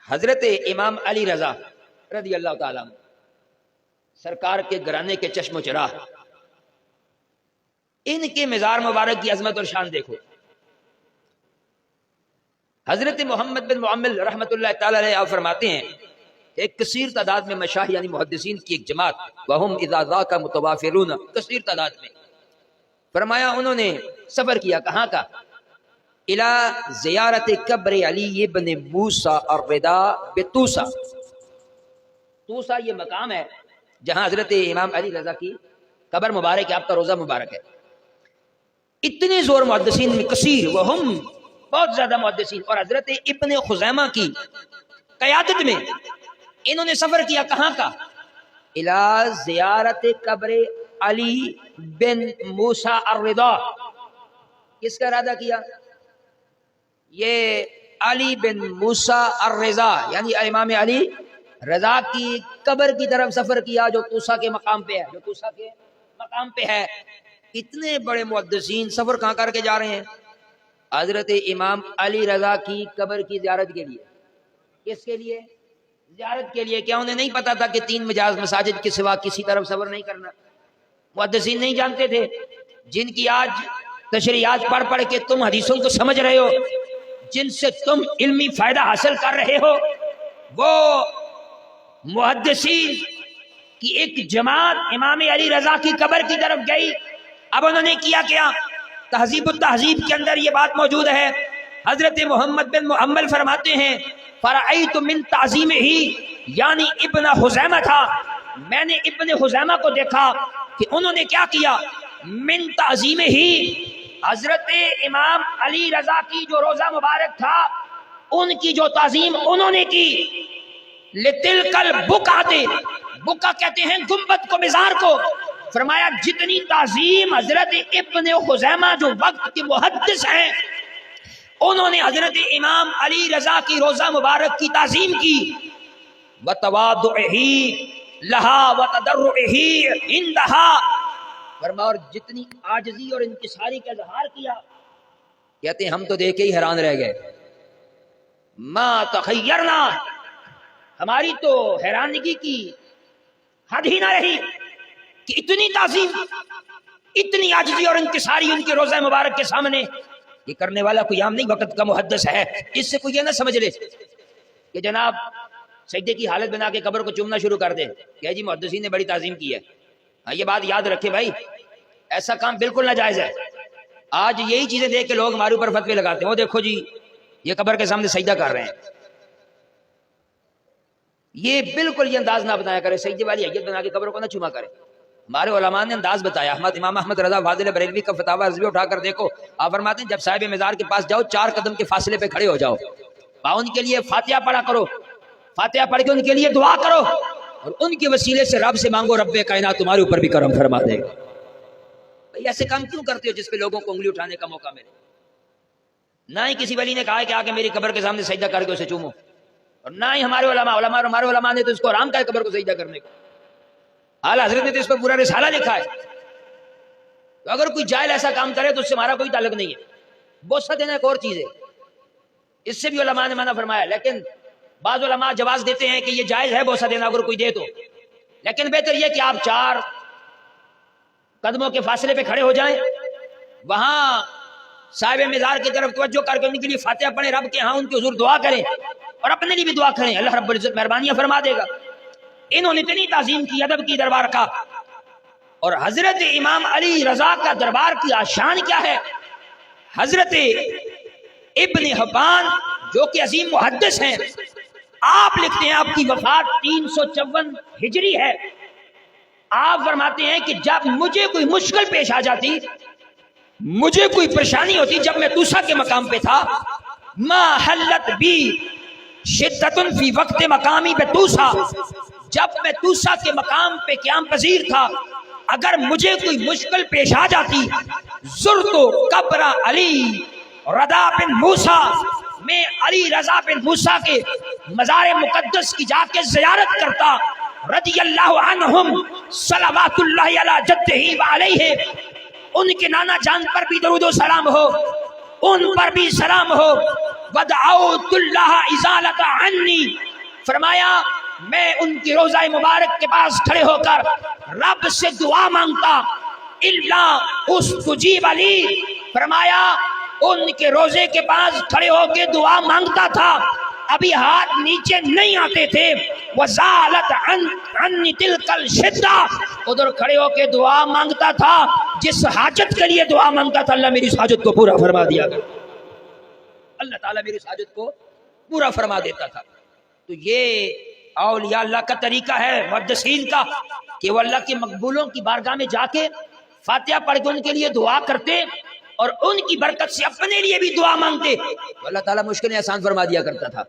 حضرت امام علی رضا رضی اللہ تعالیٰ عنہ سرکار کے گھرانے کے چشم و چراغ، ان کے مزار مبارک کی عظمت اور شان دیکھو۔ حضرت محمد بن معمل رحمۃ اللہ تعالی علیہ آپ فرماتے ہیں کہ ایک کثیر تعداد میں مشاہیر یعنی محدثین کی ایک جماعت وہم اذا ذاک متوافرون، کثیر تعداد میں، فرمایا انہوں نے سفر کیا، کہاں کا؟ الی زیارت قبر علی ابن موسیٰ الرضا بطوسا۔ طوسا یہ مقام ہے جہاں حضرت امام علی رضا کی قبر مبارک ہے، آپ کا روزہ مبارک ہے۔ اتنے زور محدثین میں کثیر وہم، بہت زیادہ محدثین، اور حضرت ابن خزیمہ کی قیادت میں انہوں نے سفر کیا، کہاں کا؟ الی زیارت قبر علی بن موسیٰ الرضا۔ کس کا ارادہ کیا؟ یہ علی بن موسیٰ الرضا یعنی امام علی رضا کی قبر کی طرف سفر کیا جو طوسا کے مقام پہ ہے، جو طوسا کے مقام پہ ہے۔ اتنے بڑے محدثین سفر کہاں کر کے جا رہے ہیں؟ حضرت امام علی رضا کی قبر کی زیارت کے لیے۔ کس کے لیے؟ زیارت کے لیے۔ کیا انہیں نہیں پتا تھا کہ 3 مجاز مساجد کے سوا کسی طرف سفر نہیں کرنا؟ محدثین نہیں جانتے تھے؟ جن کی آج تشریحات پڑھ پڑھ کے تم حدیثوں کو سمجھ رہے ہو، جن سے تم علمی فائدہ حاصل کر رہے ہو، وہ محدثین کی ایک جماعت امام علی رضا کی قبر کی طرف گئی۔ اب انہوں نے کیا کیا؟ تہذیب التہذیب کے اندر یہ بات موجود ہے۔ حضرت محمد بن محمل فرماتے ہیں فرأیت من تعظیم ہی، یعنی ابن خزیمہ تھا، میں نے ابن خزیمہ کو دیکھا کہ انہوں نے کیا کیا؟ من تعظیم ہی، حضرت امام علی رضا کی جو روزہ مبارک تھا ان کی جو تعظیم انہوں نے کی، لتلک البقعۃ، بقعہ کہتے ہیں گنبد کو، مزار کو، فرمایا جتنی تعظیم حضرت ابن خزیمہ جو وقت کے محدث ہیں انہوں نے حضرت امام علی رضا کی روزہ مبارک کی تعظیم کی، وتواضعہ لہا وتضرعہ عندہا، فرمایا اور جتنی عاجزی اور انکساری کا اظہار کیا، کہتے ہیں ہم تو دیکھ کے ہی حیران رہ گئے، ما تخیرنا، ہماری تو حیرانگی کی حد ہی نہ رہی کہ اتنی تعظیم، اتنی عاجزی اور انکساری ان کے روزہ مبارک کے سامنے۔ یہ کرنے والا کوئی عام نہیں، وقت کا محدث ہے۔ اس سے کوئی یہ نہ سمجھ لے کہ جناب سجدے کی حالت بنا کے قبر کو چومنا شروع کر دے کہ جی محدثین نے بڑی تعظیم کی ہے۔ ہاں یہ بات یاد رکھے بھائی، ایسا کام بالکل ناجائز ہے۔ آج یہی چیزیں دیکھ کے لوگ ہمارے اوپر فتوے لگاتے ہیں، وہ دیکھو جی یہ قبر کے سامنے سجدہ کر رہے ہیں۔ یہ بالکل یہ انداز نہ بتایا کرے، سجدے والی حیت بنا کے قبر کو نہ چوما کرے۔ ہمارے علماء نے انداز بتایا، امام احمد رضا فاضل بریلوی کا فتاوی رضوی اٹھا کر دیکھو، آپ فرماتے ہیں جب صاحب مزار کے پاس جاؤ 4 قدم کے فاصلے پہ کھڑے ہو جاؤ، ان کے لیے فاتحہ پڑھا کرو، فاتحہ پڑھ کے ان کے لیے دعا کرو اور ان کے وسیلے سے رب سے مانگو، رب کائنات تمہارے اوپر بھی کرم فرما دے گا۔ بھئی ایسے کام کیوں کرتے ہو جس پہ لوگوں کو انگلی اٹھانے کا موقع ملے؟ نہ ہی کسی ولی نے کہا ہے کہ آگے میری قبر کے سامنے سجدہ کر کے اسے چومو، اور نہ ہی ہمارے علماء نے تو اس کو حرام کہا ہے قبر کو سجدہ کرنے کو۔ اعلیٰ حضرت نے تو اس پر پورا رسالہ لکھا ہے۔ تو اگر کوئی جاہل ایسا کام کرے تو اس سے ہمارا کوئی تعلق نہیں ہے۔ بوسہ دینا ایک اور چیز ہے، اس سے بھی علماء نے منع فرمایا، لیکن بعض علماء جواز دیتے ہیں کہ یہ جائز ہے بوسہ دینا اگر کوئی دے تو، لیکن بہتر یہ کہ آپ 4 قدموں کے فاصلے پہ کھڑے ہو جائیں، وہاں صاحب مزار کی طرف توجہ کر کے ان کے لیے فاتحہ پڑھیں، رب کے ہاں ان کے حضور دعا کریں اور اپنے لیے بھی دعا کریں، اللہ رب العزت مہربانیاں فرما دے گا۔ انہوں نے اتنی تعظیم کی ادب کی دربار کا، اور حضرت امام علی رضا کا دربار کی شان کیا ہے؟ حضرت ابن حبان جو کہ عظیم محدث ہیں، آپ لکھتے ہیں آپ کی وفات 354 ہجری ہے، آپ فرماتے ہیں کہ جب مجھے کوئی مشکل پیش آ جاتی، مجھے کوئی پریشانی ہوتی، جب میں طوسا کے مقام پہ تھا، ما حلت بی شدت فی وقت مقامی پہ طوسا، جب میں طوسا کے مقام پہ قیام پذیر تھا، اگر مجھے کوئی مشکل پیش آ جاتی، زرتو قبر علی رضا بن موسیٰ، میں علی رضا بن موسیٰ کے مزار مقدس کی جا کے زیارت کرتا، رضی اللہ عنہم صلوات اللہ علی جدہ وعلیہ، ان کے نانا جان پر بھی درود و سلام ہو، ان پر بھی سلام ہو، ودعوت اللہ ازالۃ عنی، فرمایا میں ان کی روضہ مبارک کے پاس کھڑے ہو کر رب سے دعا مانگتا، الا استجیب لی، فرمایا ان کے روزے کے پاس کھڑے ہو کے دعا مانگتا تھا، ابھی ہاتھ نیچے نہیں آتے تھے، وزالت عنی تلک الشدہ، ادھر کھڑے ہو کے دعا مانگتا تھا، جس حاجت کے لیے دعا مانگتا تھا اللہ میری اس حاجت کو پورا فرما دیا گیا، اللہ تعالیٰ میری اس حاجت کو پورا فرما دیتا تھا۔ تو یہ اولیاء اللہ کا طریقہ ہے محدثین کا کہ وہ اللہ کے مقبولوں کی بارگاہ میں جا کے فاتحہ پڑھ کے ان کے لیے دعا کرتے اور ان کی برکت سے اپنے لیے بھی دعا مانگتے، اللہ تعالیٰ مشکلیں آسان فرما دیا کرتا تھا۔